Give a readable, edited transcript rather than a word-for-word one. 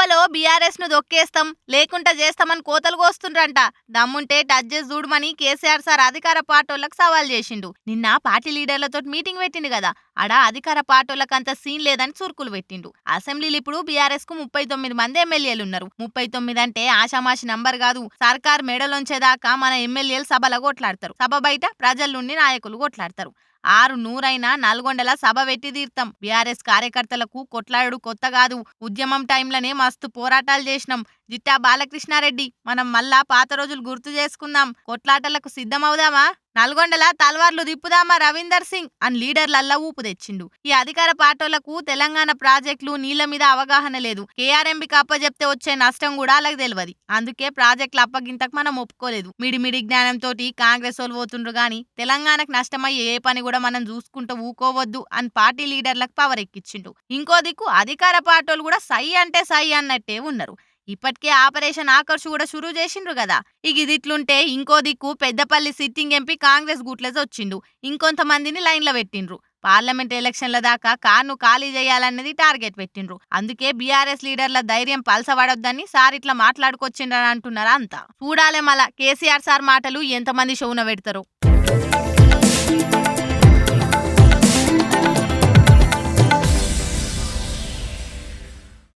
సభలో బీఆర్ఎస్ ను దొక్కేస్తాం లేకుంటే చేస్తామని కోతలు కోస్తుండ్రంట. దమ్ముంటే టచ్ చేసి చూడమని కేసీఆర్ సార్ అధికార పార్టీలకు సవాల్ చేసిండు. నిన్న పార్టీ లీడర్లతో మీటింగ్ పెట్టిండు కదా, ఆడ అధికార పార్టీలకు అంత సీన్ లేదని చురుకులు పెట్టిండు. అసెంబ్లీలో ఇప్పుడు బీఆర్ఎస్ కు 39 మంది ఎమ్మెల్యేలు ఉన్నారు. 39 అంటే ఆషామాషి నంబర్ కాదు. సర్కార్ మెడలోంచేదాకా మన ఎమ్మెల్యేలు సభలో కొట్లాడతారు, సభ బయట ప్రజల నుండి నాయకులు కొట్లాడతారు. 600 నల్గొండల సభ పెట్టి తీర్థం. బీఆర్ఎస్ కార్యకర్తలకు కొట్లాడు కొత్త కాదు. ఉద్యమం టైంలోనే మస్తు పోరాటాలు చేసినాం. జిట్టా బాలకృష్ణారెడ్డి, మనం మళ్ళా పాత రోజులు గుర్తు చేసుకుందాం, కొట్లాటలకు సిద్ధమవుదామా, నల్గొండల తల్వార్లు దిప్పుదామా రవీందర్ సింగ్ అని లీడర్లల్లా ఊపు తెచ్చిండు. ఈ అధికార పార్టీలకు తెలంగాణ ప్రాజెక్టులు నీళ్ల మీద అవగాహన లేదు. కేఆర్ఎంబీకి అప్పచెప్తే వచ్చే నష్టం కూడా అలాగే తెలియదు. అందుకే ప్రాజెక్టుల అప్పగింతకు మనం ఒప్పుకోలేదు. మిడిమిడి జ్ఞానంతో కాంగ్రెస్ వాళ్ళు పోతుండ్రు గాని తెలంగాణకు నష్టమయ్యే ఏ పని కూడా మనం చూసుకుంటూ ఊకోవద్దు అని పార్టీ లీడర్లకు పవర్ ఎక్కించిండు. ఇంకో దిక్కు అధికార పార్టీలు కూడా సై అంటే సై అన్నట్టే ఉన్నారు. ఇప్పటికే ఆపరేషన్ ఆకర్ష్ కూడా షురూ చేసిండ్రు కదా. ఇక ఇదిట్లుంటే ఇంకో దిక్కు పెద్దపల్లి సిట్టింగ్ ఎంపీ కాంగ్రెస్ గూట్లేసి వచ్చిండు. ఇంకొంతమందిని లైన్లో పెట్టిండ్రు. పార్లమెంట్ ఎలక్షన్ల దాకా కార్ను ఖాళీ చేయాలన్నది టార్గెట్ పెట్టిండ్రు. అందుకే బీఆర్ఎస్ లీడర్ల ధైర్యం పలసబడొద్దని సార్ ఇట్లా మాట్లాడుకొచ్చిండ్రని అంటున్నారా అంతా. చూడాలే మళ్ళా కేసీఆర్ సార్ మాటలు ఎంతమంది షోన పెడతారో.